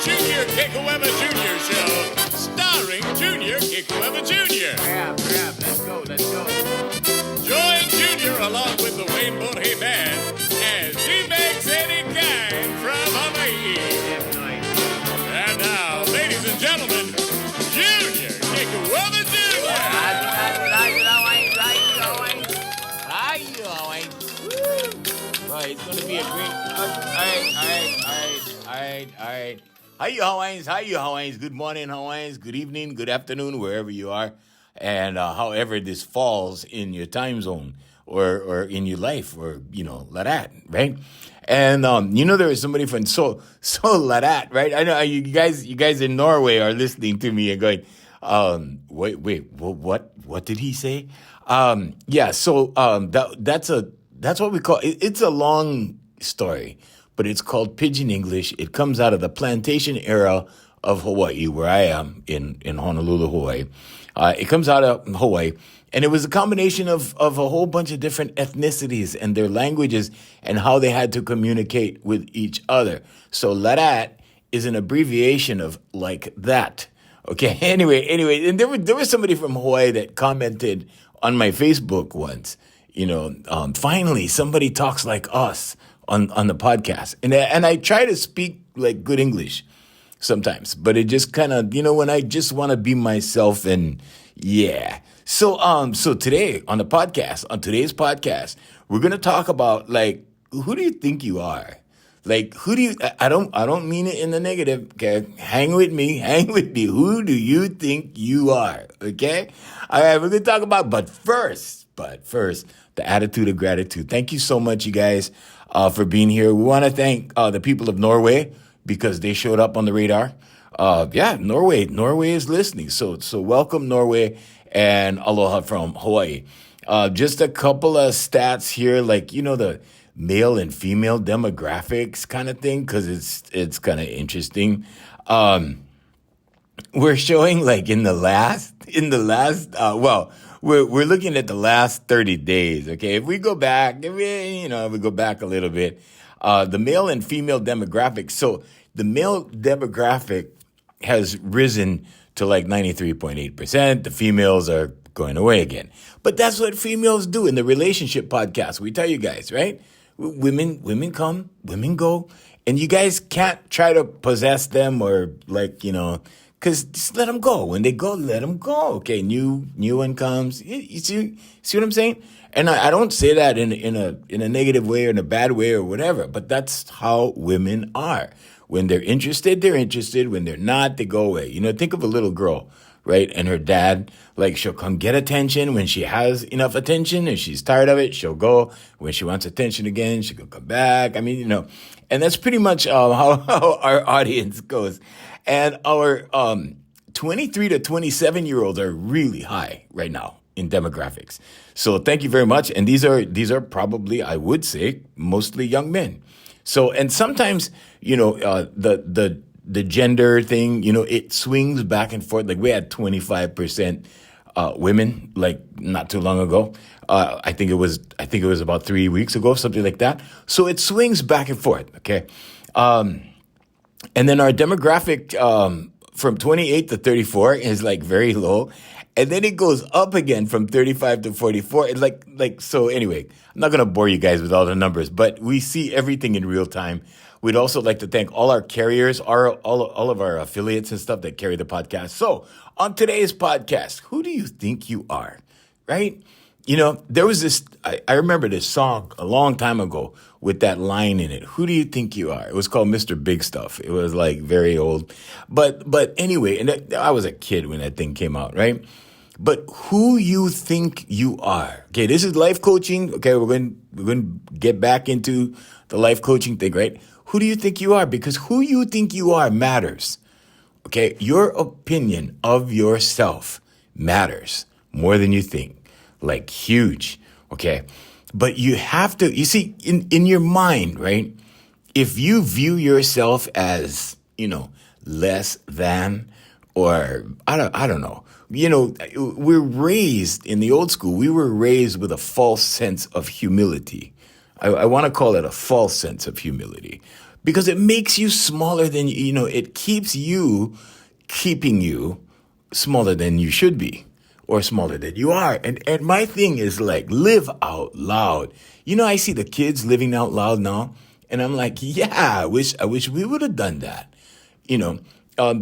Junior Kekuewa Junior Show, starring Junior Kekuewa Junior. Rap, let's go. Join Junior along with the Wayne Borje Band as he makes any kind from Hawaii. That's nice. And now, ladies and gentlemen, Junior Kekuewa Junior. Right, it's gonna be a great. All right. Hi, you Hawaiians. Good morning, Hawaiians. Good evening, good afternoon, wherever you are, and however this falls in your time zone or in your life, or like that, right? And there is somebody from so like that, right? I know you guys in Norway are listening to me and going, wait, what did he say? That's what we call it. It's a long story, but it's called Pidgin English. It comes out of the plantation era of Hawaii, where I am in Honolulu, Hawaii. It comes out of Hawaii, and it was a combination of a whole bunch of different ethnicities and their languages and how they had to communicate with each other. So Larat is an abbreviation of like that. Okay. Anyway, and there was somebody from Hawaii that commented on my Facebook once. Finally somebody talks like us on the podcast. And I try to speak like good English sometimes, but it just kind of, when I just want to be myself and yeah. So today on today's podcast, we're going to talk about like, who do you think you are? Like, I don't mean it in the negative, okay? Hang with me. Who do you think you are? Okay? All right, we're going to talk about, but first, the attitude of gratitude. Thank you so much, you guys, for being here. We want to thank the people of Norway because they showed up on the radar. Norway is listening. So welcome, Norway, and aloha from Hawaii. Just a couple of stats here, like, the male and female demographics kind of thing, because it's kind of interesting. We're showing like in the last, we're looking at the last 30 days. Okay. If we go back, we go back a little bit, the male and female demographics. So the male demographic has risen to like 93.8%. The females are going away again, but that's what females do in the relationship podcast. We tell you guys, right? Women come, women go, and you guys can't try to possess them or because just let them go. When they go, let them go. Okay, new one comes. You see what I'm saying? And I don't say that in a negative way or in a bad way or whatever, but that's how women are. When they're interested, they're interested. When they're not, they go away. Think of a little girl, right? And her dad, like, she'll come get attention when she has enough attention, and she's tired of it, she'll go. When she wants attention again, she'll come back. I mean, and that's pretty much how our audience goes. And our 23 to 27-year-olds are really high right now in demographics. So thank you very much. And these are probably, I would say, mostly young men. So, and sometimes, the gender thing, it swings back and forth. Like we had 25% women, like not too long ago. I think it was about 3 weeks ago, something like that. So it swings back and forth. Okay. And then our demographic from 28 to 34 is like very low. And then it goes up again from 35 to 44. It's so anyway, I'm not going to bore you guys with all the numbers, but we see everything in real time. We'd also like to thank all our carriers, all of our affiliates and stuff that carry the podcast. So on today's podcast, who do you think you are? Right? There was this, I remember this song a long time ago with that line in it. Who do you think you are? It was called Mr. Big Stuff. It was like very old. But anyway, and I was a kid when that thing came out, right? But who you think you are. Okay, this is life coaching. Okay, we're going to get back into the life coaching thing, right? Who do you think you are? Because who you think you are matters. Okay, your opinion of yourself matters more than you think. Like huge, okay? But you have to, you see, in your mind, right? If you view yourself as, less than, or I don't know. We're raised in the old school, we were raised with a false sense of humility. I want to call it a false sense of humility because it makes you smaller than, it keeps you keeping you smaller than you should be or smaller than you are. And my thing is like, live out loud. I see the kids living out loud now, and I'm like, yeah, I wish we would have done that.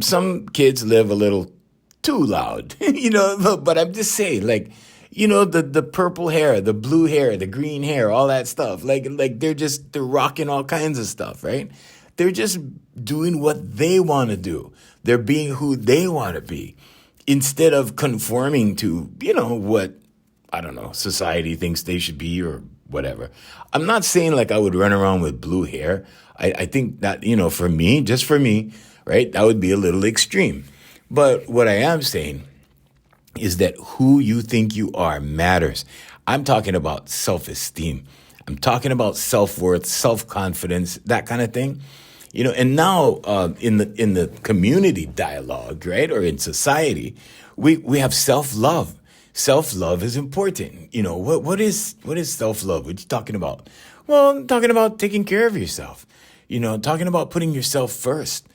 Some kids live a little too loud, but I'm just saying, like, the purple hair, the blue hair, the green hair, all that stuff. Like they're rocking all kinds of stuff, right? They're just doing what they want to do. They're being who they want to be instead of conforming to, what, I don't know, society thinks they should be or whatever. I'm not saying like I would run around with blue hair. I think that, for me, just for me, right, that would be a little extreme. But what I am saying is that who you think you are matters. I'm talking about self-esteem. I'm talking about self-worth, self-confidence, that kind of thing. And now in the community dialogue, right, or in society, we have self-love. Self-love is important. What is self-love? What are you talking about? Well, I'm talking about taking care of yourself. Talking about putting yourself first.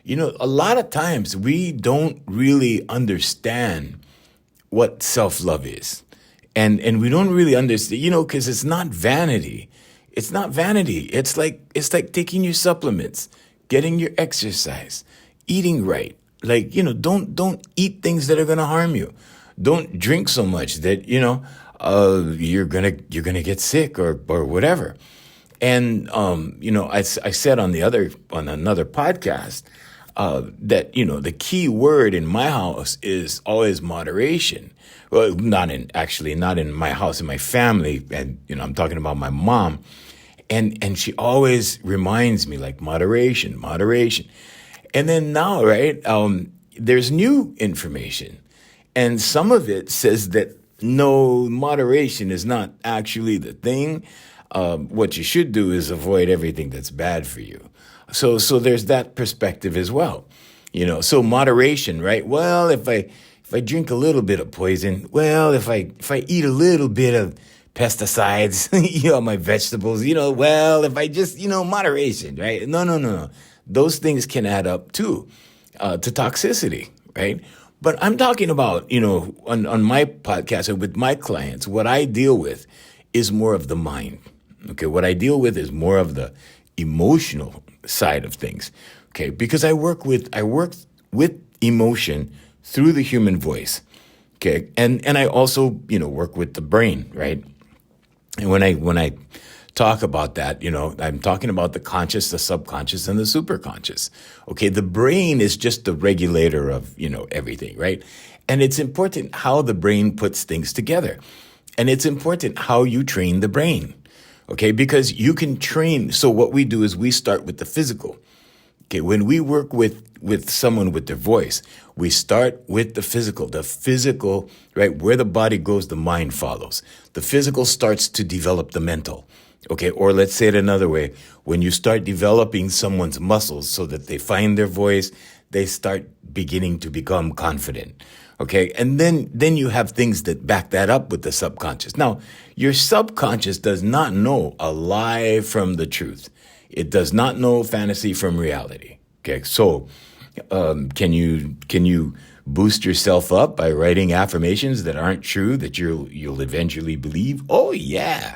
A lot of times we don't really understand what self-love is. And we don't really understand, because it's not vanity. It's not vanity. It's like taking your supplements, getting your exercise, eating right. Like, don't eat things that are going to harm you. Don't drink so much that, you're going to get sick or whatever. And, I said on another podcast, that, the key word in my house is always moderation. Well, not in my house, in my family. And, I'm talking about my mom. And she always reminds me, like, moderation. And then now, right, there's new information. And some of it says that no, moderation is not actually the thing. What you should do is avoid everything that's bad for you. So there's that perspective as well. So moderation, right? Well, if I drink a little bit of poison, well, if I eat a little bit of pesticides, my vegetables, well, if I just, moderation, right? No. Those things can add up too, to toxicity, right? But I'm talking about, on my podcast and with my clients, what I deal with is more of the mind. Okay, what I deal with is more of the emotional side of things. Okay, because I work with emotion through the human voice. Okay, and I also work with the brain, right? And when I talk about that, I'm talking about the conscious, the subconscious, and the superconscious. Okay, the brain is just the regulator of everything, right? And it's important how the brain puts things together, and it's important how you train the brain. Okay, because you can train. So what we do is we start with the physical. Okay, when we work with someone with their voice, we start with the physical, right? Where the body goes, the mind follows. The physical starts to develop the mental. Okay, or let's say it another way. When you start developing someone's muscles so that they find their voice, they start beginning to become confident. Okay, and then you have things that back that up with the subconscious. Now, your subconscious does not know a lie from the truth. It does not know fantasy from reality. Okay, so can you boost yourself up by writing affirmations that aren't true that you'll eventually believe? Oh yeah.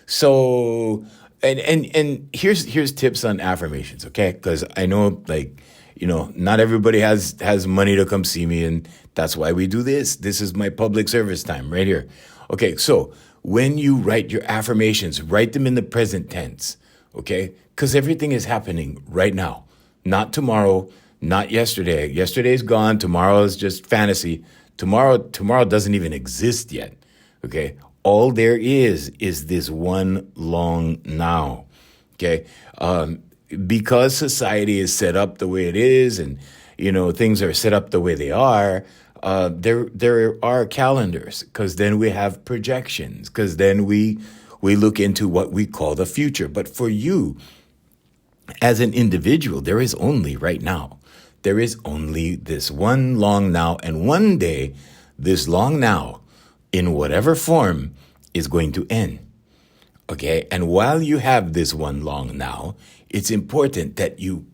So and here's tips on affirmations, okay? Because I know, like, not everybody has money to come see me, and that's why we do this. This is my public service time right here. Okay, so when you write your affirmations, write them in the present tense, okay? Because everything is happening right now, not tomorrow, not yesterday. Yesterday's gone. Tomorrow is just fantasy. Tomorrow doesn't even exist yet, okay? All there is this one long now, okay? Because society is set up the way it is, and things are set up the way they are, there are calendars, because then we have projections, because then we look into what we call the future. But for you, as an individual, there is only right now. There is only this one long now, and one day, this long now, in whatever form, is going to end. Okay. And while you have this one long now, it's important that you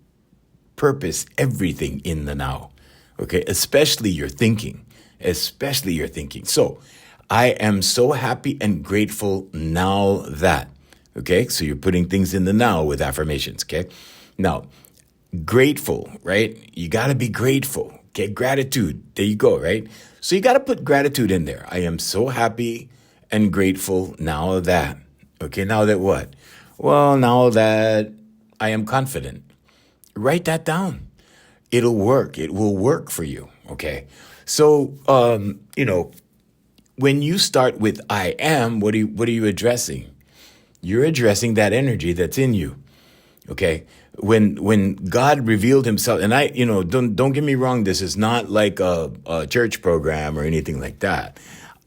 purpose everything in the now. Okay. Especially your thinking. So I am so happy and grateful now that. Okay. So you're putting things in the now with affirmations. Okay. Now, grateful, right? You got to be grateful. Okay. Gratitude. There you go. Right. So you got to put gratitude in there. I am so happy and grateful now that. Okay. Now that what? Well, now that I am confident. Write that down. It'll work. It will work for you. Okay. So, when you start with I am, what are you addressing? You're addressing that energy that's in you. Okay. When God revealed himself, and don't get me wrong, this is not like a church program or anything like that.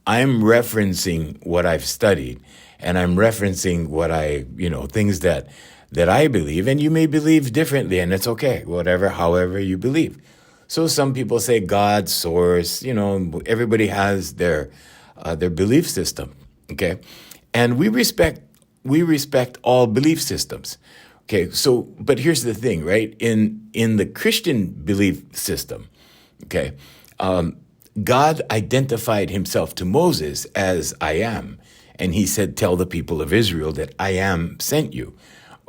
I'm referencing what I've studied, and I'm referencing what things that I believe, and you may believe differently, and it's okay, however you believe. So some people say God, source, everybody has their belief system, okay? And we respect all belief systems. Okay, so but here's the thing, right? In the Christian belief system, okay, God identified himself to Moses as I am, and he said, "Tell the people of Israel that I am sent you."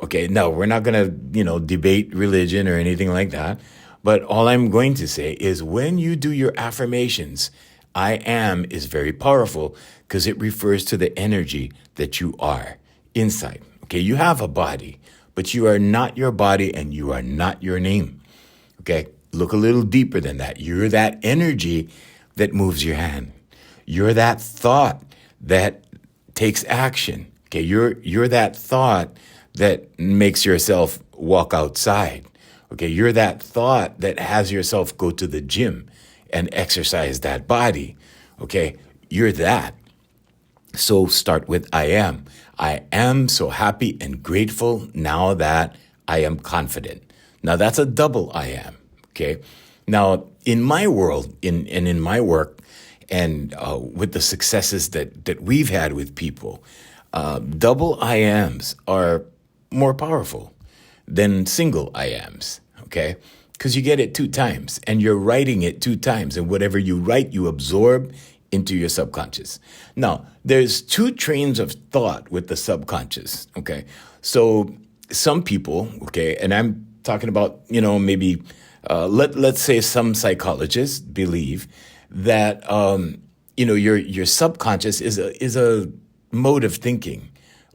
Okay, now we're not going to, debate religion or anything like that. But all I'm going to say is when you do your affirmations, I am is very powerful because it refers to the energy that you are inside. Okay, you have a body, but you are not your body and you are not your name. Okay, look a little deeper than that. You're that energy that moves your hand. You're that thought that takes action. Okay, you're that thought that makes yourself walk outside. Okay, you're that thought that has yourself go to the gym and exercise that body. Okay, you're that. So start with I am. I am so happy and grateful now that I am confident. Now that's a double I am. Okay. Now in my world, in my work, and with the successes that we've had with people, double I ams are more powerful than single I ams, okay? Because you get it 2 times and you're writing it 2 times, and whatever you write, you absorb into your subconscious. Now, there's 2 trains of thought with the subconscious, okay? So some people, okay, and I'm talking about, maybe, let's say some psychologists believe that, your subconscious is a mode of thinking,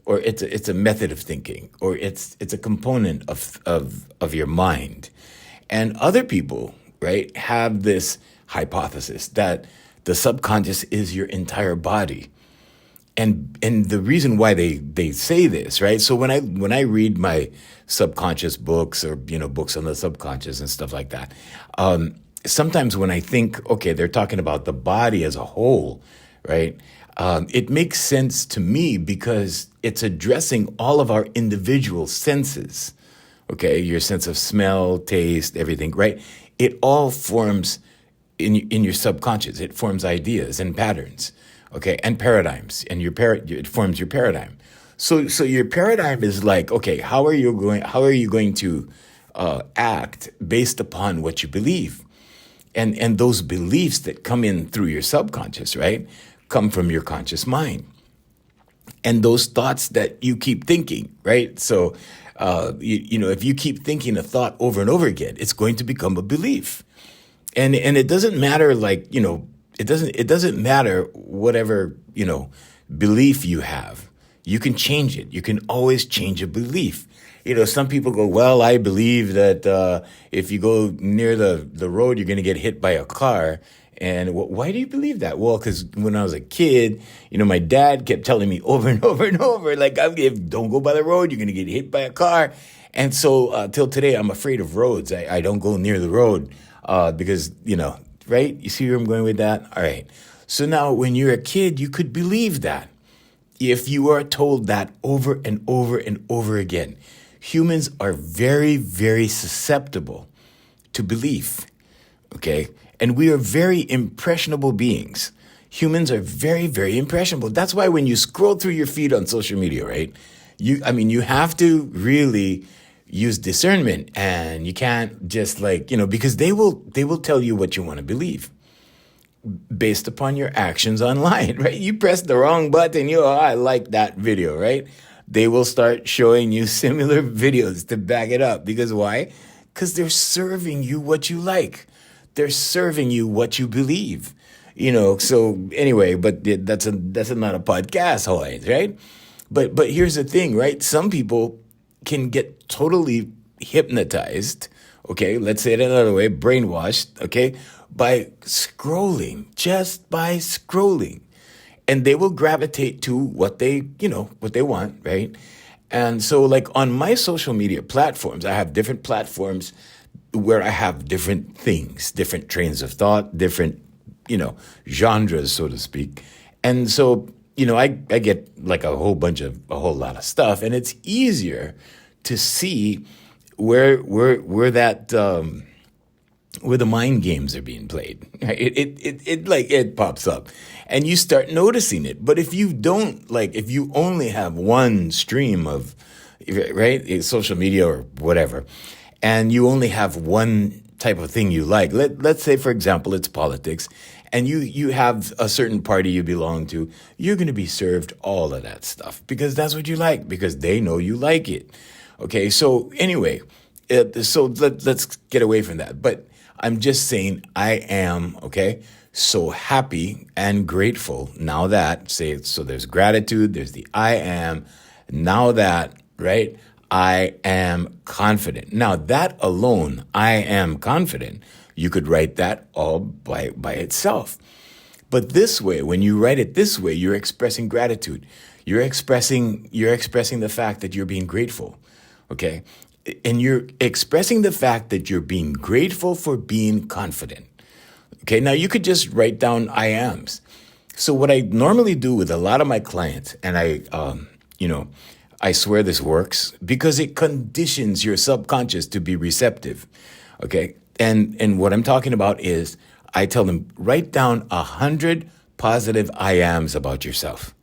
or it's a method of thinking, or it's a component of your mind. And other people, right, have this hypothesis that the subconscious is your entire body. And the reason why they say this, right? So when I read my subconscious books, or books on the subconscious and stuff like that, sometimes when I think, okay, they're talking about the body as a whole, right? It makes sense to me because it's addressing all of our individual senses. Okay, your sense of smell, taste, everything, right? It all forms in your subconscious. It forms ideas and patterns, okay, and paradigms, and it forms your paradigm. So your paradigm is like, okay, how are you going to act based upon what you believe, and those beliefs that come in through your subconscious, right, come from your conscious mind, and those thoughts that you keep thinking, right? So, if you keep thinking a thought over and over again, it's going to become a belief. And it doesn't matter, it doesn't matter whatever, belief you have. You can change it. You can always change a belief. Some people go, well, I believe that if you go near the road, you're going to get hit by a car. And why do you believe that? Well, because when I was a kid, my dad kept telling me over and over and over, like, don't go by the road, you're going to get hit by a car. And so till today, I'm afraid of roads. I don't go near the road because, right? You see where I'm going with that? All right. So now when you're a kid, you could believe that. If you are told that over and over and over again, humans are very, very susceptible to belief, okay? And we are very impressionable beings. Humans are very, very impressionable. That's why when you scroll through your feed on social media, right? You have to really use discernment, and you can't just because they will tell you what you want to believe based upon your actions online, right? You press the wrong button, I like that video, right? They will start showing you similar videos to back it up. Because why? Because they're serving you what you like. They're serving you what you believe. So anyway, but that's not a podcast, right? But here's the thing, right? Some people can get totally hypnotized, okay? Let's say it another way, brainwashed, okay? Just by scrolling. And they will gravitate to what they want, right? And so like on my social media platforms, I have different platforms where I have different things, different trains of thought, different, genres, so to speak. And so, I get like a whole lot of stuff, and it's easier to see where the mind games are being played. It pops up and you start noticing it. But if you don't, if you only have one stream of, right, social media or whatever, and you only have one type of thing you like, let's say, for example, it's politics, and you have a certain party you belong to, you're going to be served all of that stuff because that's what you like, because they know you like it. Okay, so anyway, let's get away from that. But I'm just saying I am, so happy and grateful now that, so there's gratitude, there's the I am, now that, right, I am confident. Now that alone, I am confident, you could write that all by itself. But this way, when you write it this way, you're expressing gratitude. You're expressing the fact that you're being grateful, okay? And you're expressing the fact that you're being grateful for being confident. Okay, now you could just write down I ams. So what I normally do with a lot of my clients, and I swear this works because it conditions your subconscious to be receptive. Okay, and what I'm talking about is I tell them, write down 100 positive I ams about yourself.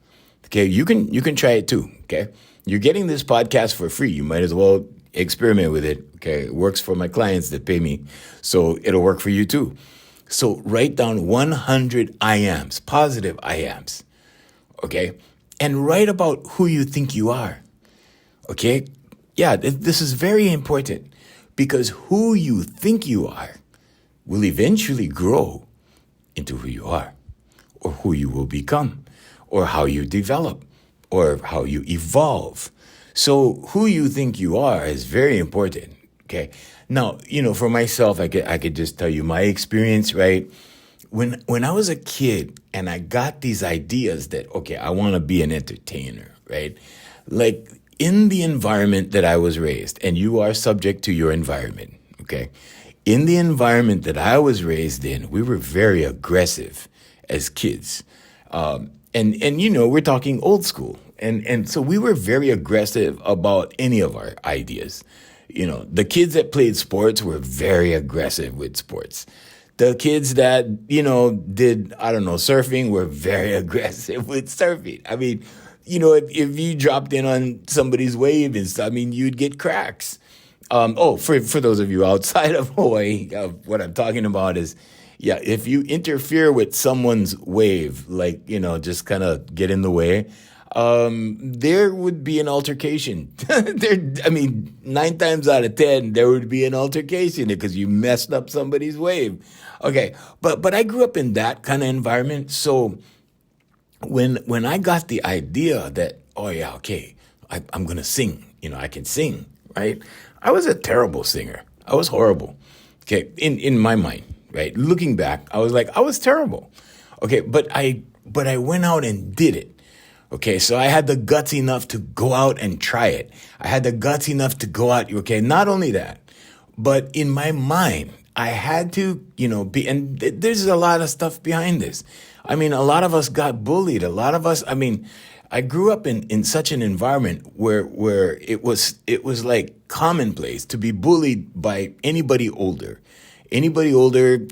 Okay, you can try it too. Okay, you're getting this podcast for free. You might as well experiment with it. Okay, it works for my clients that pay me, so it'll work for you too. So write down 100 I ams, positive I ams. Okay, and write about who you think you are. Okay, yeah, this is very important because who you think you are will eventually grow into who you are, or who you will become, or how you develop, or how you evolve. So who you think you are is very important, okay? Now, for myself, I could just tell you my experience, right? When I was a kid and I got these ideas that, okay, I want to be an entertainer, right? Like in the environment that I was raised, and you are subject to your environment, okay? In the environment that I was raised in, we were very aggressive as kids. We're talking old school. And so we were very aggressive about any of our ideas. The kids that played sports were very aggressive with sports. The kids that, did, surfing were very aggressive with surfing. I mean, if you dropped in on somebody's wave and stuff, you'd get cracks. For those of you outside of Hawaii, what I'm talking about is, yeah, if you interfere with someone's wave, just kind of get in the way, there would be an altercation. 9 times out of 10, there would be an altercation because you messed up somebody's wave. Okay, but I grew up in that kind of environment. So when I got the idea that, I'm going to sing, I can sing, right? I was a terrible singer. I was horrible, okay, in my mind, right? Looking back, I was like, I was terrible. Okay, but I went out and did it. Okay, so I had the guts enough to go out and try it. I had the guts enough to go out, okay, not only that, but in my mind, I had to, and there's a lot of stuff behind this. A lot of us got bullied. A lot of us, I grew up in such an environment where it was like commonplace to be bullied by anybody older,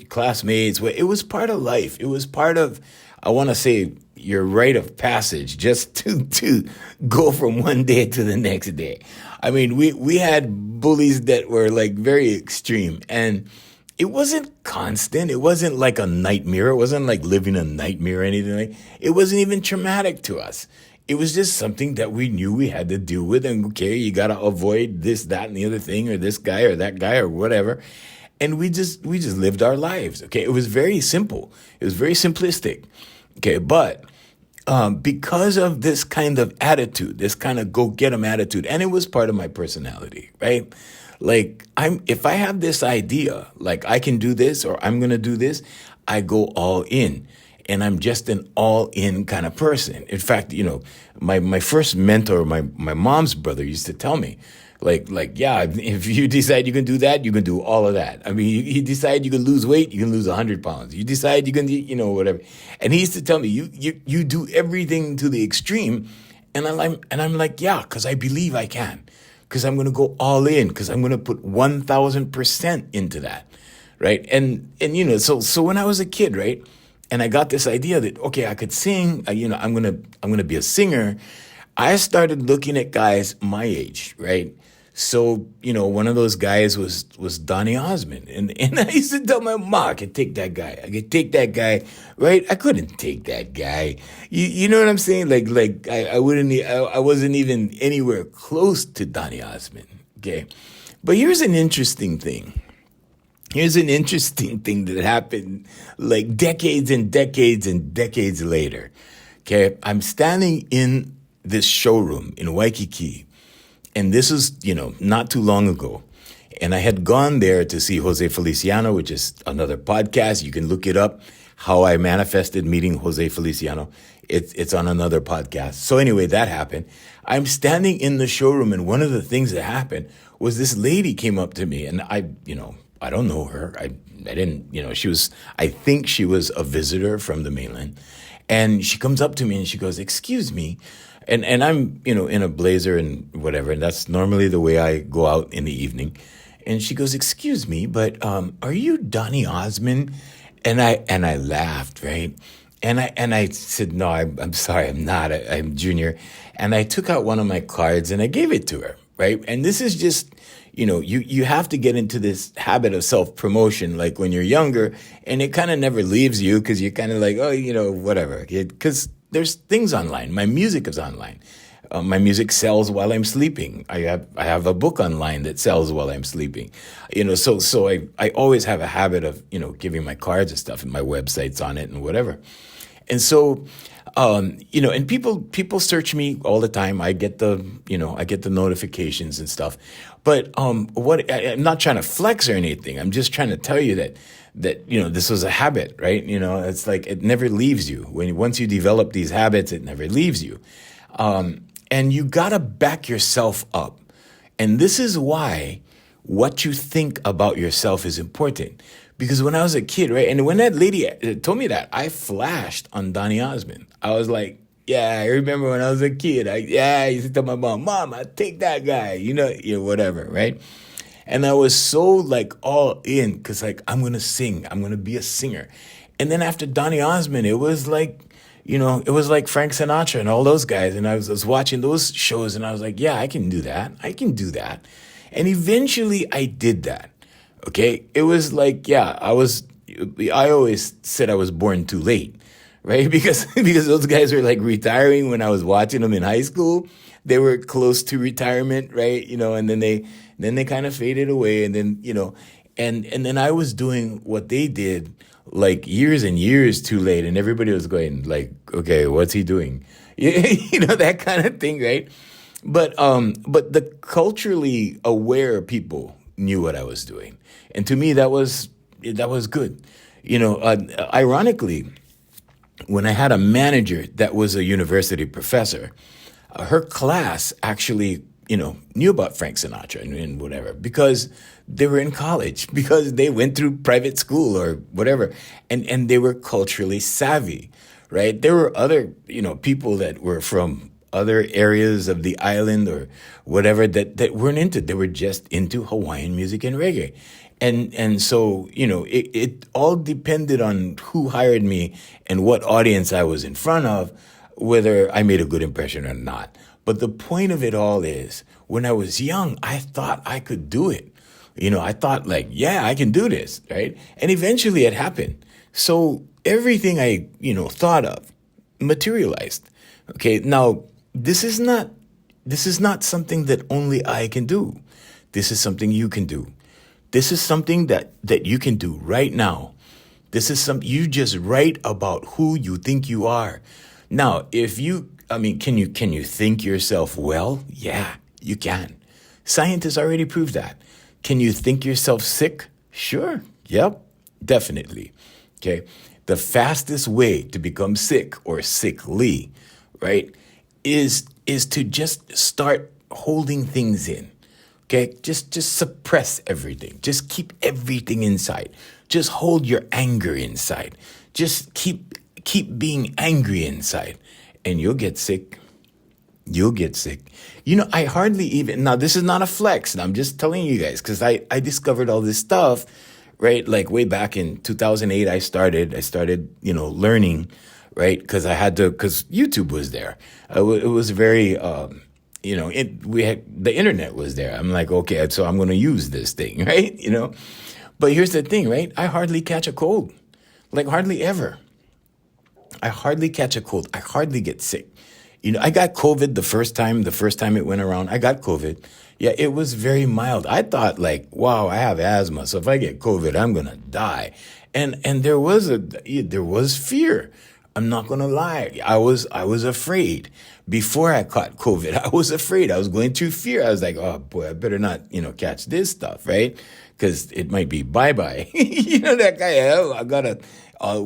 classmates. It was part of life. It was part of I want to say your rite of passage just to go from one day to the next day. I mean, we had bullies that were like very extreme, and it wasn't constant. It wasn't like a nightmare. It wasn't like living a nightmare or anything like. It wasn't even traumatic to us. It was just something that we knew we had to deal with, and okay, you got to avoid this, that, and the other thing, or this guy or that guy or whatever. And we just lived our lives. Okay, it was very simple. It was very simplistic. Okay, but because of this kind of attitude, this kind of go get 'em attitude, and it was part of my personality, right? Like if I have this idea, like I can do this or I'm gonna do this, I go all in. And I'm just an all-in kind of person. In fact, my first mentor, my mom's brother used to tell me, yeah, if you decide you can do that, you can do all of that. I mean, you decide you can lose weight, you can lose 100 pounds. You decide you can, whatever. And he used to tell me, you do everything to the extreme. And I'm like, yeah, because I believe I can. Because I'm going to go all in. Because I'm going to put 1,000% into that, right? And so when I was a kid, right? And I got this idea that, okay, I could sing, I'm gonna be a singer. I started looking at guys my age, right? So, one of those guys was Donny Osmond. And I used to tell my mom, I could take that guy. I could take that guy, right? I couldn't take that guy. You know what I'm saying? I wasn't even anywhere close to Donny Osmond, okay? But here's an interesting thing. Here's an interesting thing that happened like decades and decades and decades later. Okay, I'm standing in this showroom in Waikiki, and this is, not too long ago. And I had gone there to see Jose Feliciano, which is another podcast. You can look it up, How I Manifested Meeting Jose Feliciano. It's on another podcast. So anyway, that happened. I'm standing in the showroom, and one of the things that happened was this lady came up to me, and I don't know her. I didn't, I think she was a visitor from the mainland. And she comes up to me and she goes, excuse me. And I'm, in a blazer and whatever. And that's normally the way I go out in the evening. And she goes, excuse me, but are you Donny Osmond? And I laughed, right? And I said, no, I'm sorry, I'm not. I'm Junior. And I took out one of my cards and I gave it to her, right? And this is just, you have to get into this habit of self-promotion, like when you're younger, and it kind of never leaves you because you're kind of like, oh, whatever. Because there's things online. My music is online. My music sells while I'm sleeping. I have a book online that sells while I'm sleeping. So I always have a habit of, giving my cards and stuff, and my website's on it and whatever. And so, and people search me all the time. I get the notifications and stuff. But I'm not trying to flex or anything. I'm just trying to tell you that this was a habit, right? It's like it never leaves you. Once you develop these habits, it never leaves you. And you gotta back yourself up. And this is why what you think about yourself is important. Because when I was a kid, right, and when that lady told me that, I flashed on Donny Osmond. I was like, yeah, I remember when I was a kid. I used to tell my mom, I take that guy, whatever, right? And I was so like all in because like I'm gonna sing, I'm gonna be a singer. And then after Donny Osmond, it was like, it was like Frank Sinatra and all those guys. And I was watching those shows and I was like, yeah, I can do that. I can do that. And eventually I did that. Okay. It was like, yeah, I always said I was born too late. Right? Because those guys were like retiring when I was watching them in high school. They were close to retirement, right? And then they kind of faded away. And then, and then I was doing what they did like years and years too late. And everybody was going like, okay, what's he doing? That kind of thing, right? But the culturally aware people knew what I was doing. And to me, that was good. Ironically, when I had a manager that was a university professor, her class actually, knew about Frank Sinatra and whatever because they were in college, because they went through private school or whatever, and they were culturally savvy, right? There were other, people that were from other areas of the island or whatever that weren't into. They were just into Hawaiian music and reggae. And so, it all depended on who hired me and what audience I was in front of, whether I made a good impression or not. But the point of it all is, when I was young, I thought I could do it. I thought like, yeah, I can do this, right? And eventually it happened. So everything I, thought of materialized. Okay. Now, this is not something that only I can do. This is something you can do. This is something that you can do right now. This is you just write about who you think you are. Now, can you think yourself well? Yeah, you can. Scientists already proved that. Can you think yourself sick? Sure. Yep. Definitely. Okay. The fastest way to become sick or sickly, right, is to just start holding things in. Okay. Just suppress everything. Just keep everything inside. Just hold your anger inside. Just keep being angry inside, and you'll get sick. You'll get sick. I hardly even, now this is not a flex, and I'm just telling you guys, because I discovered all this stuff, right? Like way back in 2008, I started, learning, right? Because YouTube was there. It was very, the internet was there. I'm like, okay, so I'm going to use this thing, right? But here's the thing, right? I hardly catch a cold, like hardly ever. I hardly catch a cold. I hardly get sick. I got COVID the first time it went around. I got COVID. Yeah, it was very mild. I thought like, wow, I have asthma. So if I get COVID, I'm going to die. And there was fear. I'm not going to lie. I was afraid. Before I caught COVID, I was afraid. I was going through fear. I was like, oh boy, I better not, catch this stuff, right? Because it might be bye-bye. That guy, I gotta,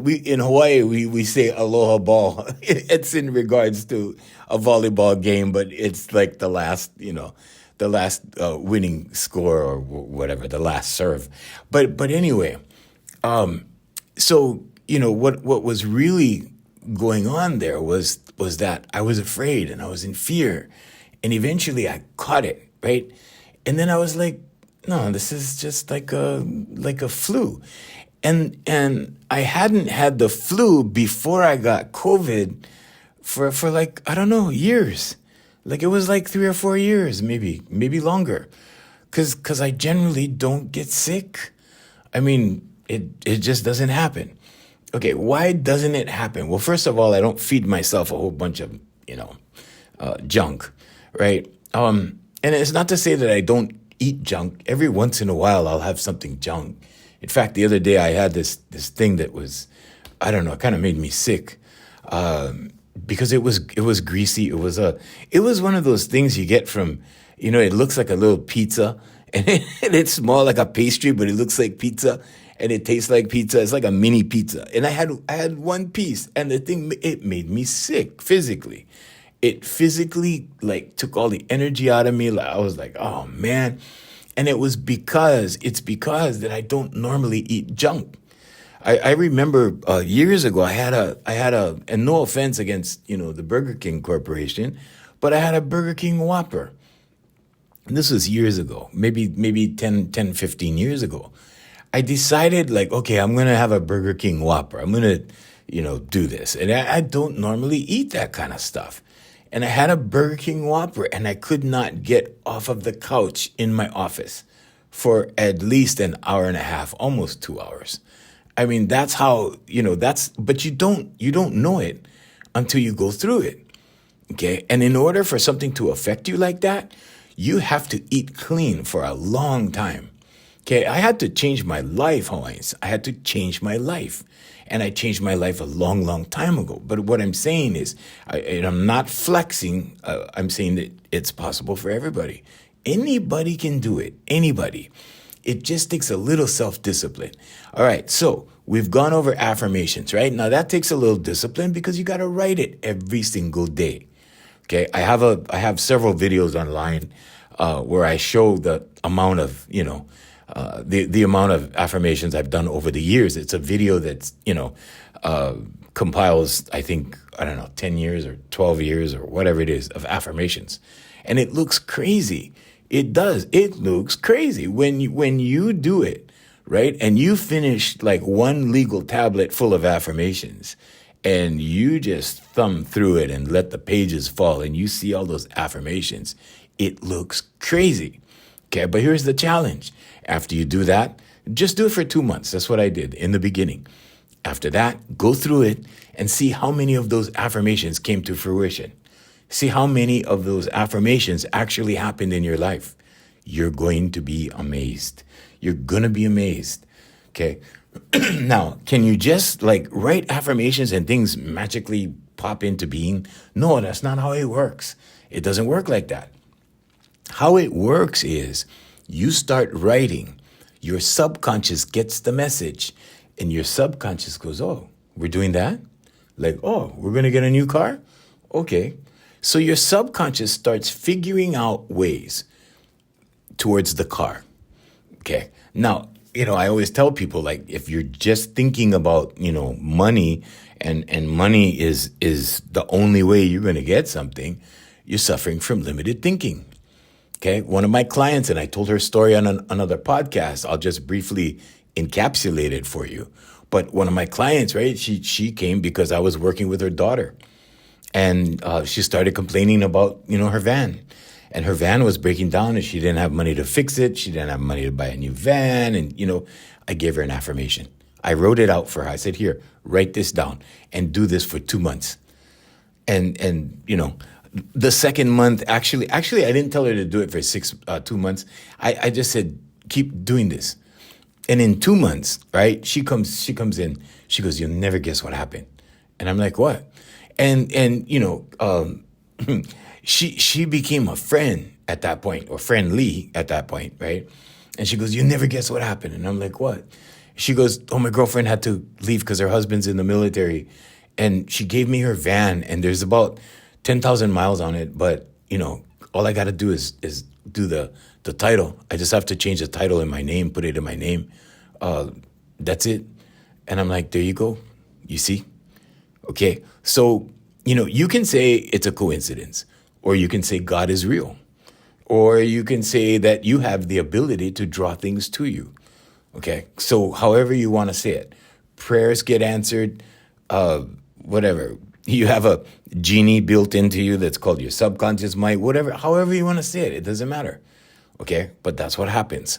in Hawaii, we say aloha ball. It's in regards to a volleyball game, but it's like the last winning score or whatever, the last serve. But anyway, so, what was really going on there was that I was afraid and I was in fear, and eventually I caught it, right? And then I was like, no, this is just like a flu. And I hadn't had the flu before I got COVID for like, I don't know, years. Like it was like 3 or 4 years, maybe longer. Cause I generally don't get sick. I mean, it just doesn't happen. Okay, why doesn't it happen? Well, first of all, I don't feed myself a whole bunch of, junk, right? And it's not to say that I don't eat junk. Every once in a while, I'll have something junk. In fact, the other day I had this thing that was, I don't know, it kind of made me sick, because it was greasy. It was one of those things you get from, it looks like a little pizza, and it's small like a pastry, but it looks like pizza, and it tastes like pizza. It's like a mini pizza, and I had one piece, and the thing, it made me sick physically. It physically like took all the energy out of me. Like, I was like, oh man. And it's because that I don't normally eat junk. I remember years ago I had a, and no offense against, the Burger King Corporation, but I had a Burger King Whopper. And this was years ago, maybe 10, 15 years ago. I decided like, okay, I'm going to have a Burger King Whopper. I'm going to, do this. And I don't normally eat that kind of stuff. And I had a Burger King Whopper, and I could not get off of the couch in my office for at least an hour and a half, almost 2 hours. I mean, that's how, but you don't know it until you go through it. Okay. And in order for something to affect you like that, you have to eat clean for a long time. Okay. I had to change my life, Hawaiians. I had to change my life. And I changed my life a long, long time ago. But what I'm saying is, I'm not flexing. I'm saying that it's possible for everybody. Anybody can do it. Anybody. It just takes a little self-discipline. All right. So we've gone over affirmations, right? Now that takes a little discipline because you got to write it every single day. Okay. I have several videos online where I show the amount of, the amount of affirmations I've done over the years. It's a video that's, compiles, I think, I don't know, 10 years or 12 years or whatever it is of affirmations. And it looks crazy. It does. It looks crazy when you do it, right? And you finish like one legal tablet full of affirmations and you just thumb through it and let the pages fall and you see all those affirmations. It looks crazy. Okay, but here's the challenge. After you do that, just do it for 2 months. That's what I did in the beginning. After that, go through it and see how many of those affirmations came to fruition. See how many of those affirmations actually happened in your life. You're going to be amazed. You're going to be amazed. Okay. Now, can you just like write affirmations and things magically pop into being? No, that's not how it works. It doesn't work like that. How it works is you start writing, your subconscious gets the message, and your subconscious goes, oh, we're doing that? Like, oh, we're going to get a new car? Okay. So your subconscious starts figuring out ways towards the car. Okay. Now, I always tell people, like, if you're just thinking about, money and money is the only way you're going to get something, you're suffering from limited thinking. Okay, one of my clients, and I told her story on another podcast. I'll just briefly encapsulate it for you. But one of my clients, right, she came because I was working with her daughter. And she started complaining about, her van. And her van was breaking down and she didn't have money to fix it. She didn't have money to buy a new van. And, I gave her an affirmation. I wrote it out for her. I said, here, write this down and do this for 2 months. And the second month, actually, I didn't tell her to do it for 2 months. I just said, keep doing this. And in 2 months, right, she comes in, she goes, you'll never guess what happened. And I'm like, what? And she became a friend at that point, or friendly at that point, right? And she goes, you never guess what happened. And I'm like, what? She goes, oh, my girlfriend had to leave because her husband's in the military. And she gave me her van, and there's about 10,000 miles on it, but, all I got to do is do the title. I just have to change the title in my name, put it in my name. That's it. And I'm like, there you go. You see? Okay. So, you can say it's a coincidence, or you can say God is real, or you can say that you have the ability to draw things to you. Okay. So however you want to say it, prayers get answered, whatever. You have a genie built into you that's called your subconscious mind, whatever, however you want to say it, it doesn't matter. Okay. But that's what happens.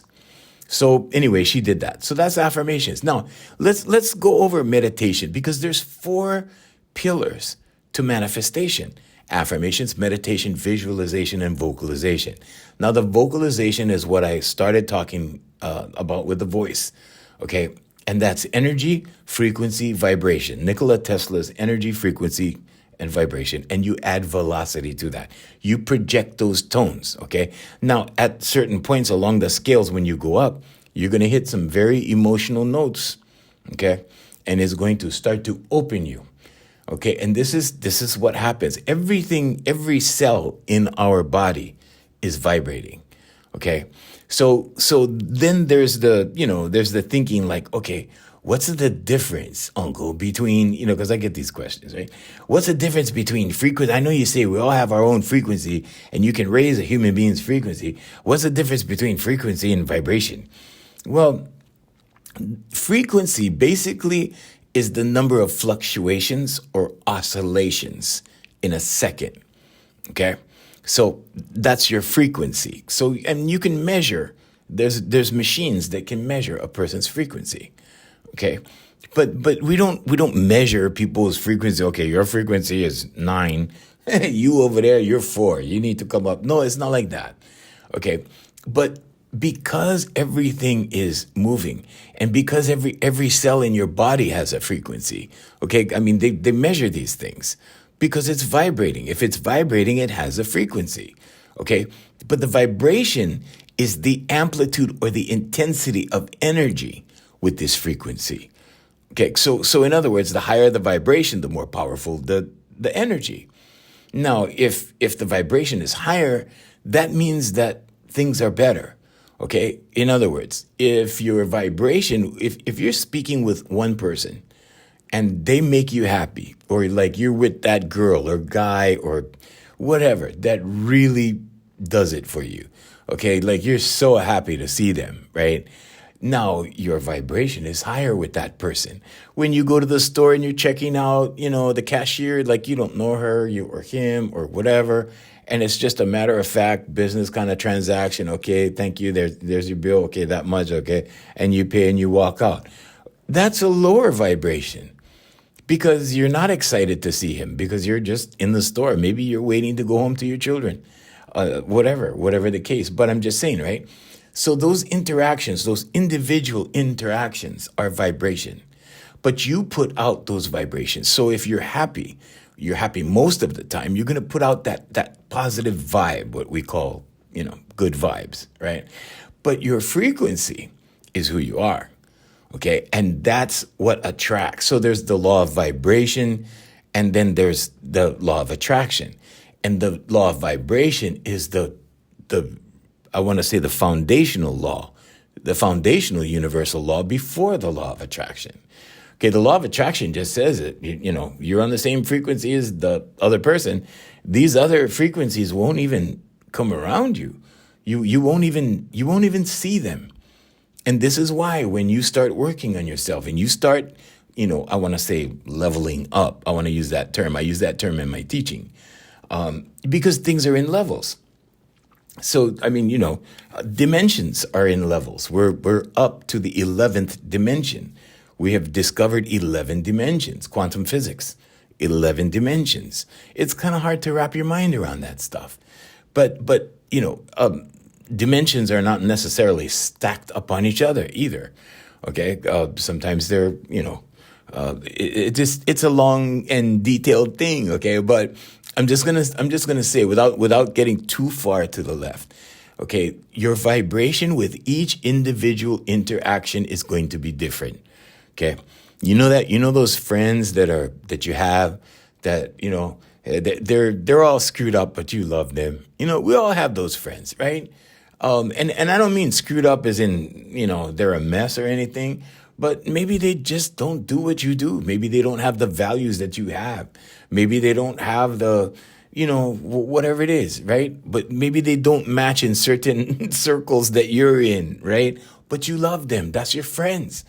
So anyway, she did that. So that's affirmations. Now let's go over meditation, because there's 4 pillars to manifestation: affirmations, meditation, visualization, and vocalization. Now the vocalization is what I started talking about with the voice. Okay. And that's energy, frequency, vibration. Nikola Tesla's energy, frequency, and vibration. And you add velocity to that. You project those tones, okay? Now, at certain points along the scales, when you go up, you're going to hit some very emotional notes, okay? And it's going to start to open you, okay? And this is what happens. Every cell in our body is vibrating, okay? So then there's the thinking like, okay, what's the difference, Uncle, between, because I get these questions, right? What's the difference between frequency? I know you say we all have our own frequency and you can raise a human being's frequency. What's the difference between frequency and vibration? Well, frequency basically is the number of fluctuations or oscillations in a second, okay? So that's your frequency. So, and you can measure, there's machines that can measure a person's frequency. Okay. But we don't measure people's frequency. Okay, your frequency is 9. You over there, you're 4. You need to come up. No, it's not like that. Okay. But because everything is moving, and because every cell in your body has a frequency, okay, I mean, they measure these things. Because it's vibrating. If it's vibrating, it has a frequency, okay? But the vibration is the amplitude or the intensity of energy with this frequency, okay? So in other words, the higher the vibration, the more powerful the energy. Now, if the vibration is higher, that means that things are better, okay? In other words, if your vibration, if you're speaking with one person, and they make you happy, or like you're with that girl or guy or whatever that really does it for you. Okay, like you're so happy to see them, right? Now your vibration is higher with that person. When you go to the store and you're checking out, the cashier, like you don't know her, you or him or whatever, and it's just a matter of fact business kind of transaction. Okay, thank you. There's your bill. Okay, that much. Okay, and you pay and you walk out. That's a lower vibration because you're not excited to see him because you're just in the store. Maybe you're waiting to go home to your children, whatever the case. But I'm just saying, right? So those interactions, those individual interactions are vibration, but you put out those vibrations. So if you're happy most of the time, you're going to put out that positive vibe, what we call, good vibes, right? But your frequency is who you are. Okay. And that's what attracts. So there's the law of vibration, and then there's the law of attraction. And the law of vibration is the I want to say the foundational law, the foundational universal law before the law of attraction. Okay, the law of attraction just says it. You're on the same frequency as the other person. These other frequencies won't even come around you. You won't even see them. And this is why when you start working on yourself and you start, I want to say leveling up. I want to use that term. I use that term in my teaching because things are in levels. So, dimensions are in levels. We're up to the 11th dimension. We have discovered 11 dimensions, quantum physics, 11 dimensions. It's kind of hard to wrap your mind around that stuff. But dimensions are not necessarily stacked upon each other either. Okay. Sometimes they're, it's a long and detailed thing. Okay. But I'm just gonna say without getting too far to the left. Okay. Your vibration with each individual interaction is going to be different. Okay. Those friends that you have that, they're all screwed up, but you love them. We all have those friends, right? And I don't mean screwed up as in, they're a mess or anything, but maybe they just don't do what you do. Maybe they don't have the values that you have. Maybe they don't have the, whatever it is, right? But maybe they don't match in certain circles that you're in, right? But you love them. That's your friends.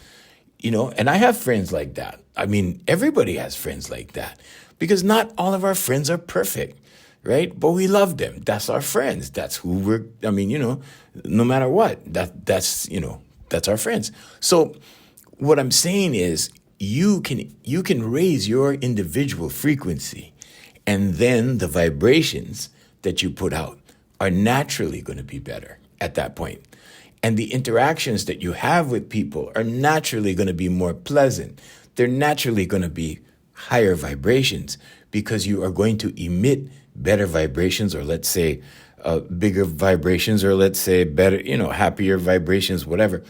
And I have friends like that. I mean, everybody has friends like that because not all of our friends are perfect, right? But we love them. That's our friends. That's who no matter what, that's our friends. So what I'm saying is you can raise your individual frequency, and then the vibrations that you put out are naturally going to be better at that point. And the interactions that you have with people are naturally going to be more pleasant. They're naturally going to be higher vibrations because you are going to emit better vibrations, or let's say bigger vibrations, or let's say better, happier vibrations, whatever,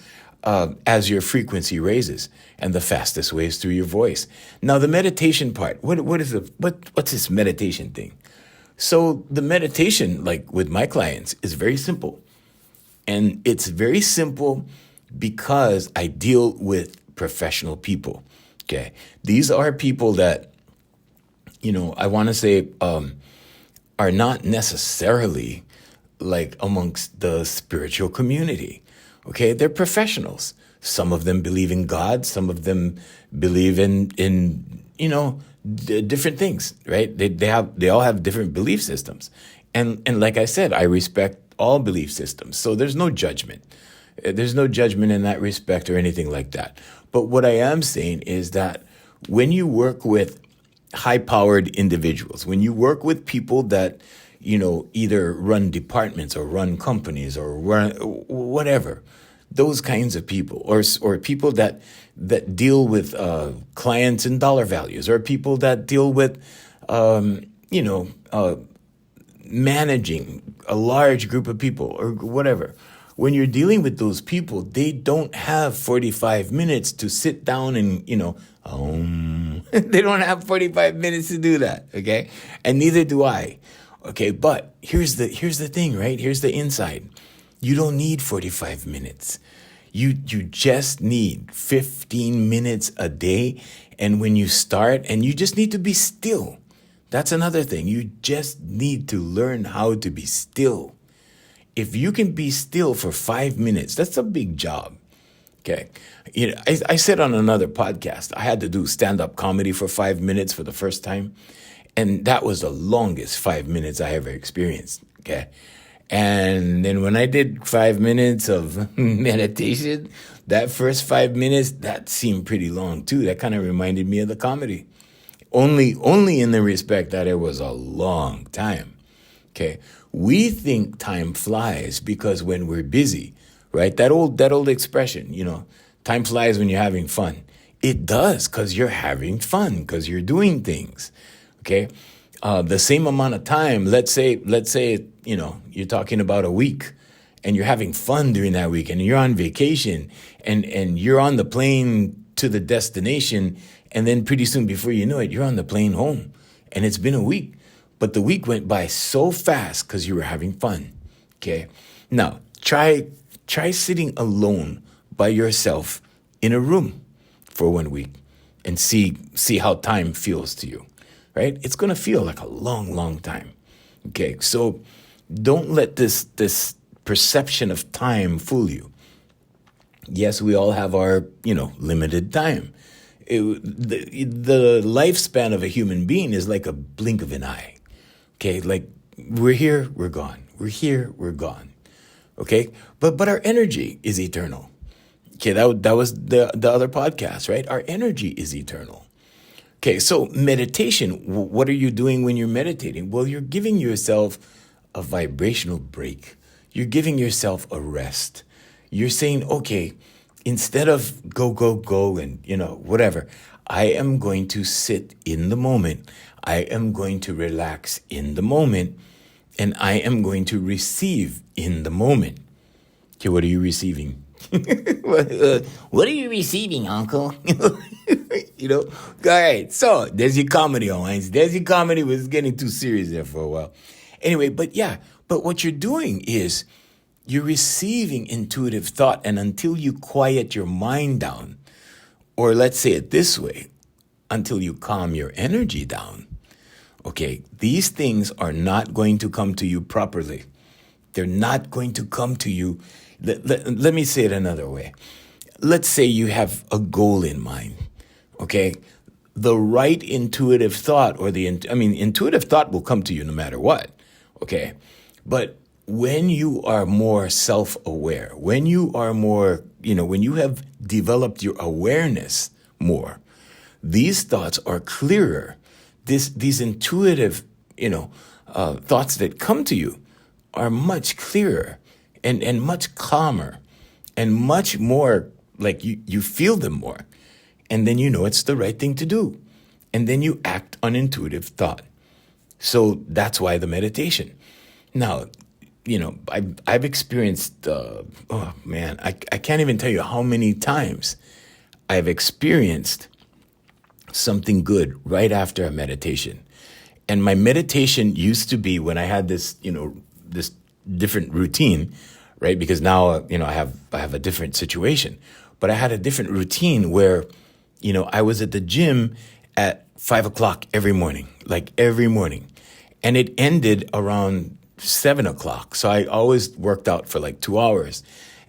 as your frequency raises. And the fastest way is through your voice. Now, the meditation part, what's this meditation thing? So the meditation, like with my clients, is very simple. And it's very simple because I deal with professional people. Okay. These are people that, I want to say, are not necessarily like amongst the spiritual community. Okay. They're professionals. Some of them believe in God. Some of them believe in different things, right? They all have different belief systems. And like I said, I respect all belief systems. So there's no judgment. There's no judgment in that respect or anything like that. But what I am saying is that when you work with high-powered individuals, when you work with people that, either run departments or run companies or run whatever, those kinds of people, or people that deal with clients and dollar values, or people that deal with, managing a large group of people or whatever. When you're dealing with those people, they don't have 45 minutes to sit down and, they don't have 45 minutes to do that. Okay. And neither do I. Okay. But here's the thing, right? Here's the inside. You don't need 45 minutes. You just need 15 minutes a day, And when you start, and you just need to be still. That's another thing. You just need to learn how to be still. If you can be still for 5 minutes, that's a big job. Okay. I said on another podcast, I had to do stand-up comedy for 5 minutes for the first time. And that was the longest 5 minutes I ever experienced. Okay. And then when I did 5 minutes of meditation, that first 5 minutes, that seemed pretty long too. That kind of reminded me of the comedy. Only in the respect that it was a long time. Okay. We think time flies because when we're busy, right? That old expression, time flies when you're having fun. It does, because you're having fun, because you're doing things. Okay. The same amount of time, let's say, you're talking about a week and you're having fun during that week and you're on vacation and you're on the plane to the destination. And then pretty soon before you know it, you're on the plane home and it's been a week. But the week went by so fast because you were having fun. Okay. Now try sitting alone by yourself in a room for 1 week and see how time feels to you. Right? It's going to feel like a long, long time. Okay. So don't let this perception of time fool you. Yes, we all have our, limited time. The lifespan of a human being is like a blink of an eye. Okay. Like we're here, we're gone. We're here, we're gone. Okay. But our energy is eternal. Okay. That was the other podcast, right? Our energy is eternal. Okay, so meditation, what are you doing when you're meditating? Well, you're giving yourself a vibrational break. You're giving yourself a rest. You're saying, okay, instead of go, and, whatever, I am going to sit in the moment. I am going to relax in the moment. And I am going to receive in the moment. Okay, what are you receiving? What are you receiving, Uncle? All right. So there's your comedy, Owens. There's your comedy. Was getting too serious there for a while. Anyway, but what you're doing is you're receiving intuitive thought, and until you quiet your mind down, or let's say it this way, until you calm your energy down, okay, these things are not going to come to you properly. They're not going to come to you. Let me say it another way. Let's say you have a goal in mind, okay? The right intuitive thought intuitive thought will come to you no matter what, okay? But when you are more self-aware, when you are more, when you have developed your awareness more, these thoughts are clearer. These intuitive, thoughts that come to you are much clearer and much calmer and much more like you feel them more. And then it's the right thing to do. And then you act on intuitive thought. So that's why the meditation. Now, I've experienced, I can't even tell you how many times I've experienced something good right after a meditation. And my meditation used to be when I had this, this different routine, right? Because now, I have a different situation. But I had a different routine where, I was at the gym at 5:00 every morning, and it ended around 7:00. So I always worked out for like 2 hours.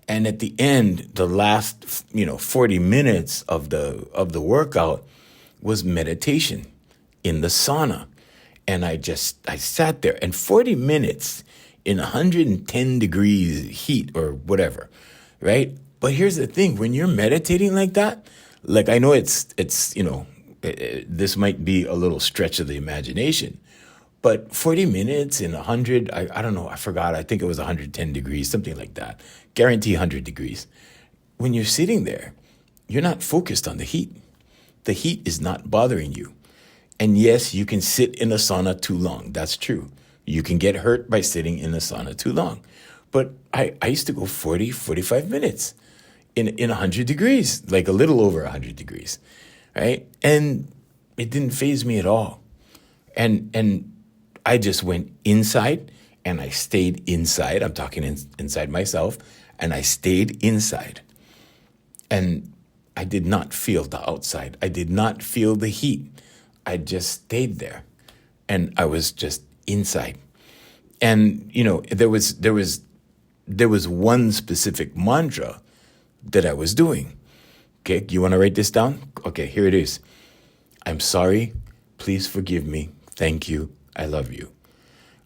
And at the end, the last, 40 minutes of the workout was meditation in the sauna. And I sat there, and 40 minutes in 110 degrees heat or whatever, right? But here's the thing, when you're meditating like that, like I know it's this might be a little stretch of the imagination, but 40 minutes in 100, I don't know, I forgot, I think it was 110 degrees, something like that. Guarantee 100 degrees. When you're sitting there, you're not focused on the heat. The heat is not bothering you. And yes, you can sit in a sauna too long. That's true. You can get hurt by sitting in a sauna too long. But I used to go 40, 45 minutes in 100 degrees, like a little over 100 degrees, right? And it didn't faze me at all. And I just went inside and I stayed inside. I'm talking inside myself, and I stayed inside. And I did not feel the outside. I did not feel the heat. I just stayed there, and I was just inside. And there was one specific mantra that I was doing. Okay, you want to write this down? Okay, here it is. I'm sorry. Please forgive me. Thank you. I love you.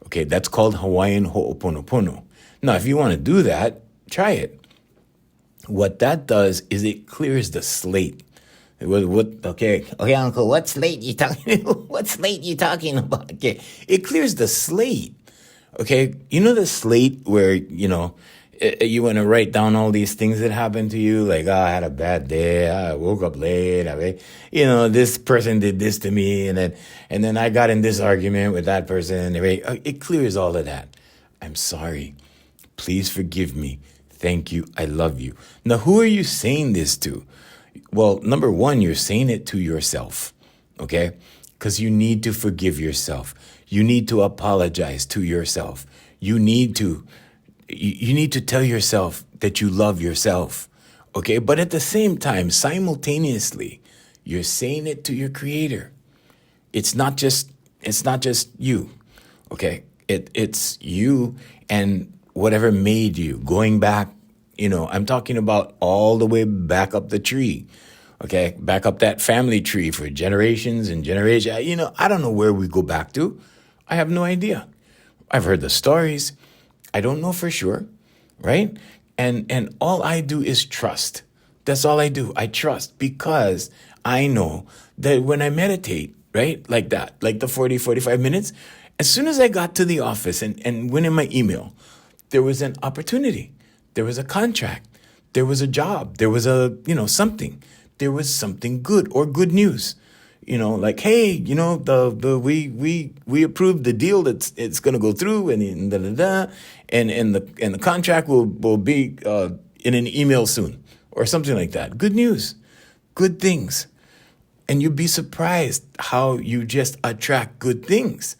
Okay, that's called Hawaiian Ho'oponopono. Now, if you want to do that, try it. What that does is it clears the slate. Okay, Uncle, what slate you talking? What slate you talking about? Okay, it clears the slate. Okay, you know the slate where you want to write down all these things that happened to you, like, I had a bad day, I woke up late, this person did this to me, and then I got in this argument with that person. It clears all of that. I'm sorry. Please forgive me. Thank you. I love you. Now, who are you saying this to? Well, number one, you're saying it to yourself, okay? Because you need to forgive yourself. You need to apologize to yourself. You need to tell yourself that you love yourself, okay? But at the same time, simultaneously, you're saying it to your creator. It's not just you, okay? It's you and whatever made you, going back, I'm talking about all the way back up the tree, okay? Back up that family tree for generations and generations. I don't know where we go back to. I have no idea. I've heard the stories. I don't know for sure, right? And all I do is trust. That's all I do. I trust because I know that when I meditate, right, like that, like the 40, 45 minutes, as soon as I got to the office and went in my email, there was an opportunity. There was a contract. There was a job. There was something. There was something good or good news. Like, hey, we approved the deal that's it's going to go through and the contract will be in an email soon or something like that. Good news, good things. And you'd be surprised how you just attract good things.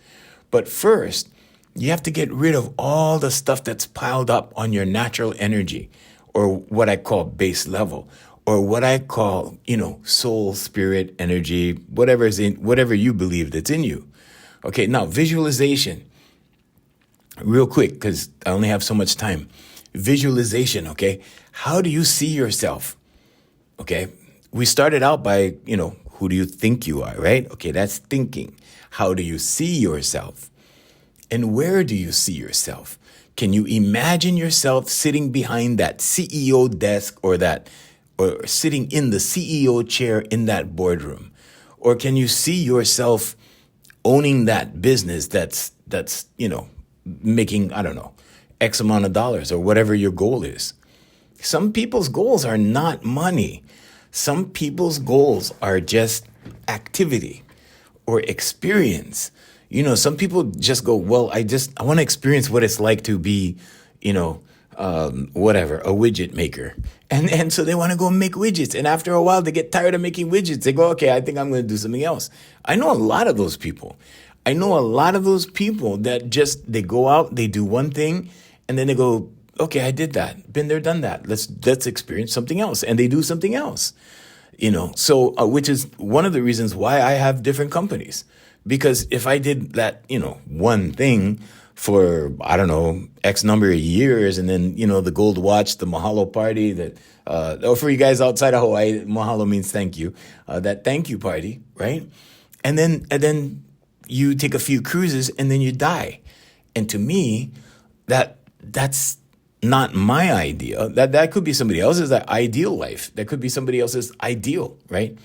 But first, you have to get rid of all the stuff that's piled up on your natural energy, or what I call base level, or what I call, soul, spirit, energy, whatever you believe that's in you. Okay, now visualization. Real quick, because I only have so much time. Visualization, okay? How do you see yourself? Okay, we started out by, who do you think you are, right? Okay, that's thinking. How do you see yourself? And where do you see yourself? Can you imagine yourself sitting behind that CEO desk or sitting in the CEO chair in that boardroom? Or can you see yourself owning that business that's making, I don't know, X amount of dollars or whatever your goal is? Some people's goals are not money. Some people's goals are just activity or experience. Some people just go, well, I want to experience what it's like to be, a widget maker. And so they want to go make widgets. And after a while, they get tired of making widgets. They go, okay, I think I'm going to do something else. I know a lot of those people. That they go out, they do one thing, and then they go, okay, I did that. Been there, done that. Let's experience something else. And they do something else, So, which is one of the reasons why I have different companies. Because if I did that, one thing for, I don't know, X number of years, and then, the gold watch, the mahalo party or for you guys outside of Hawaii, mahalo means thank you, that thank you party, right? And then you take a few cruises and then you die. And to me, that's not my idea. That could be somebody else's ideal life. That could be somebody else's ideal, right?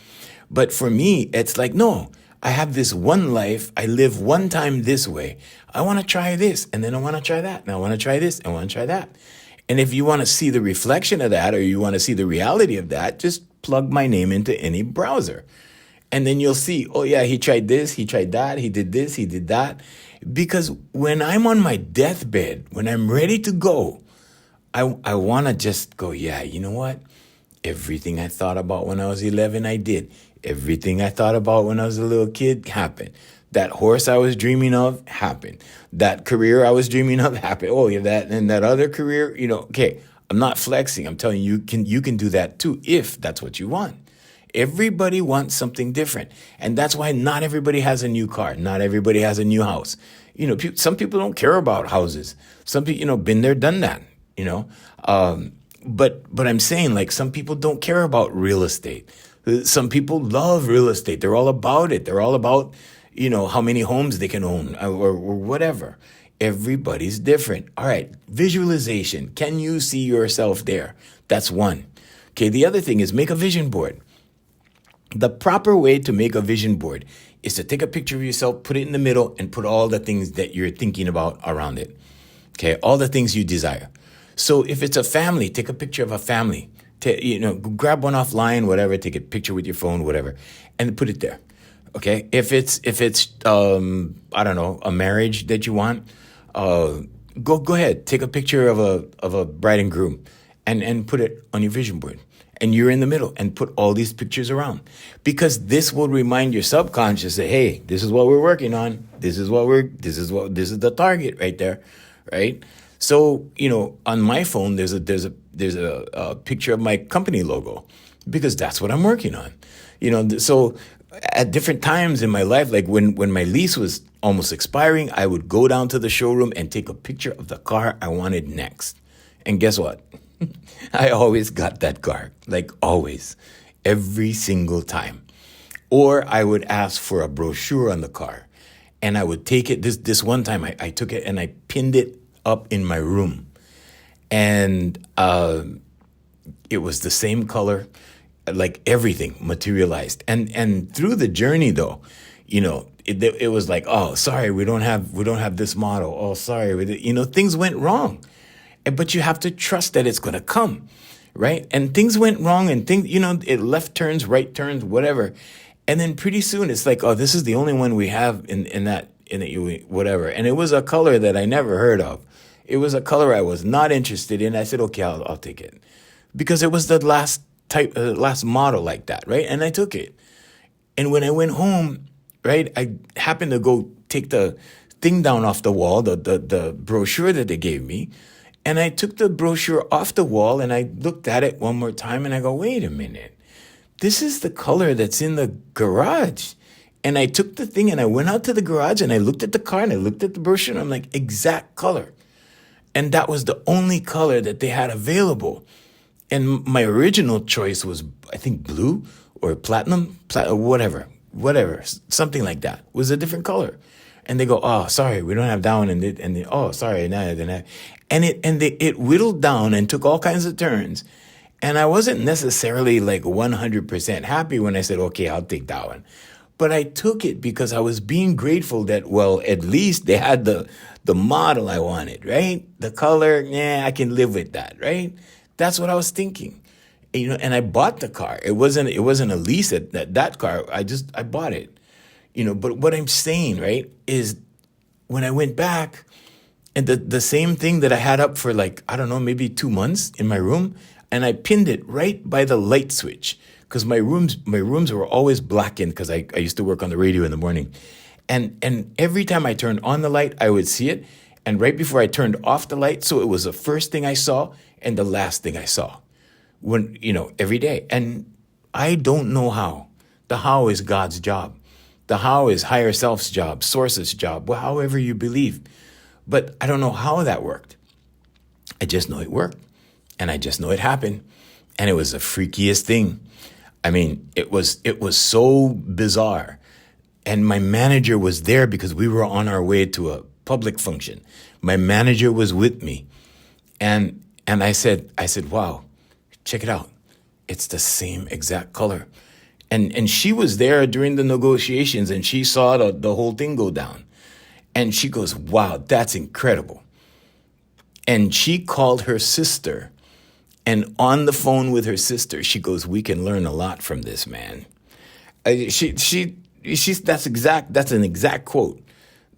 But for me, it's like, no, I have this one life. I live one time this way. I want to try this, and then I want to try that, and I want to try this, and I want to try that. And if you want to see the reflection of that, or you want to see the reality of that, just plug my name into any browser. And then you'll see, oh yeah, he tried this, he tried that, he did this, he did that. Because when I'm on my deathbed, when I'm ready to go, I want to just go, yeah, you know what? Everything I thought about when I was 11, I did. Everything I thought about when I was a little kid happened. That horse I was dreaming of happened. That career I was dreaming of happened. Oh, yeah, that other career, okay. I'm not flexing. I'm telling you, you can do that too if that's what you want. Everybody wants something different. And that's why not everybody has a new car. Not everybody has a new house. Some people don't care about houses. Some people, been there, done that, you know. But I'm saying, like, some people don't care about real estate. Some people love real estate. They're all about it. They're all about, how many homes they can own or whatever. Everybody's different. All right. Visualization. Can you see yourself there? That's one. Okay. The other thing is make a vision board. The proper way to make a vision board is to take a picture of yourself, put it in the middle, and put all the things that you're thinking about around it. Okay. All the things you desire. So if it's a family, take a picture of a family. Grab one offline, whatever, take a picture with your phone, whatever, and put it there. Okay. If it's I don't know, a marriage that you want, go ahead, take a picture of a bride and groom and put it on your vision board. And you're in the middle and put all these pictures around, because this will remind your subconscious that, hey, this is what we're working on. This is the target right there. Right. So, on my phone, there's a picture of my company logo, because that's what I'm working on. So at different times in my life, like when my lease was almost expiring, I would go down to the showroom and take a picture of the car I wanted next. And guess what? I always got that car, like always, every single time. Or I would ask for a brochure on the car, and I would take it. This one time I took it and I pinned it up in my room, and it was the same color, like everything materialized. And through the journey, though, it was like, oh, sorry, we don't have this model. Oh, sorry, things went wrong. But you have to trust that it's going to come, right? And things went wrong, and it left turns, right turns, whatever. And then pretty soon it's like, oh, this is the only one we have in that whatever. And it was a color that I never heard of. It was a color I was not interested in. I said, okay, I'll take it, because it was the last model like that, right? And I took it. And when I went home, right, I happened to go take the thing down off the wall, the brochure that they gave me. And I took the brochure off the wall and I looked at it one more time and I go, wait a minute. This is the color that's in the garage. And I took the thing and I went out to the garage and I looked at the car and I looked at the brochure and I'm like, exact color. And that was the only color that they had available. And my original choice was, I think, blue or platinum, or whatever, something like that. It was a different color. And they go, oh, sorry, we don't have that one. And oh, sorry, and it whittled down and took all kinds of turns. And I wasn't necessarily like 100% happy when I said, okay, I'll take that one. But I took it because I was being grateful that, well, at least they had the model I wanted, right? The color, I can live with that, right? That's what I was thinking. And I bought the car. It wasn't a lease at that car. I bought it. But what I'm saying, right, is when I went back, and the same thing that I had up for like, I don't know, maybe 2 months in my room, and I pinned it right by the light switch, because my rooms were always blackened, because I used to work on the radio in the morning. And every time I turned on the light, I would see it. And right before I turned off the light, so it was the first thing I saw and the last thing I saw every day. And I don't know how. The how is God's job. The how is higher self's job, source's job, however you believe. But I don't know how that worked. I just know it worked. And I just know it happened. And it was the freakiest thing. I mean, it was so bizarre. And my manager was there because we were on our way to a public function. My manager was with me. And I said, wow, check it out. It's the same exact color. And she was there during the negotiations, and she saw the whole thing go down. And she goes, wow, that's incredible. And she called her sister, and on the phone with her sister, she goes, we can learn a lot from this, man. That's an exact quote.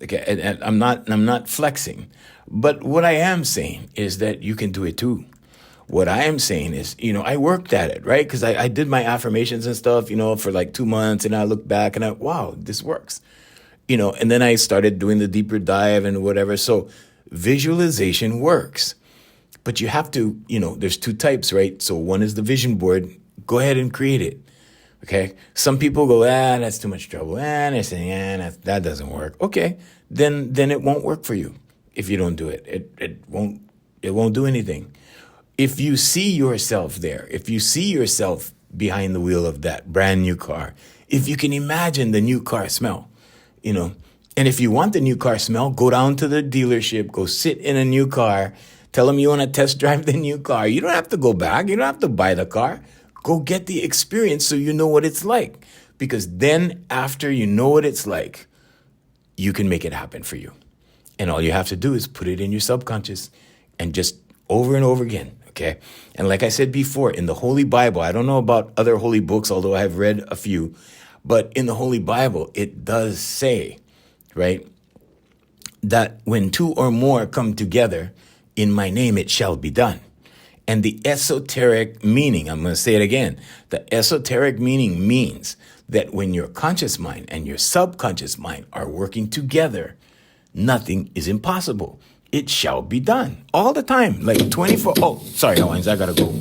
Okay, and I'm not flexing. But what I am saying is that you can do it too. What I am saying is, I worked at it, right? Because I did my affirmations and stuff, for like 2 months, and I looked back and wow, this works. And then I started doing the deeper dive and whatever. So visualization works. But you have to, there's two types, right? So one is the vision board. Go ahead and create it. Okay. Some people go, that's too much trouble. They're saying, that doesn't work. Okay. Then it won't work for you if you don't do it. It won't do anything. If you see yourself there, if you see yourself behind the wheel of that brand new car, if you can imagine the new car smell, and if you want the new car smell, go down to the dealership, go sit in a new car, tell them you want to test drive the new car. You don't have to go back. You don't have to buy the car. Go get the experience so you know what it's like. Because then after you know what it's like, you can make it happen for you. And all you have to do is put it in your subconscious and just over and over again. Okay. And like I said before, in the Holy Bible, I don't know about other holy books, although I have read a few, but in the Holy Bible, it does say, right, that when two or more come together in my name, it shall be done. And the esoteric meaning, I'm going to say it again, the esoteric meaning means that when your conscious mind and your subconscious mind are working together, nothing is impossible. It shall be done all the time, like 24. Oh, sorry, Hawaiians, I got to go.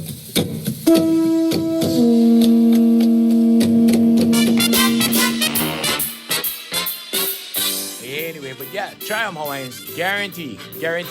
Anyway, but yeah, try them, Hawaiians. Guarantee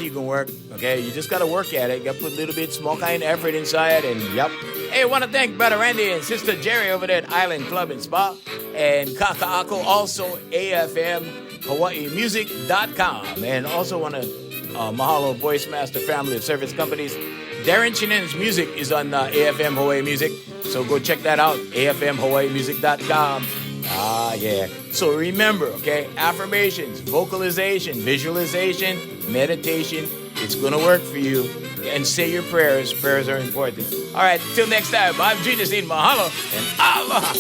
gonna work. Okay, you just gotta work at it. You gotta put a little bit small kind of effort inside, and yep. Hey, I want to thank Brother Randy and Sister Jerry over there at Island Club and Spa, and Kaka'ako, also AFMHawaiiMusic.com, and also want to mahalo Voice Master Family of Service Companies. Darren Chinen's music is on AFM Hawaii Music, so go check that out, AFMHawaiiMusic.com. Yeah. So remember, okay, affirmations, vocalization, visualization, meditation, it's going to work for you. And say your prayers. Prayers are important. All right, till next time, I'm Genius in Mahalo and aloha.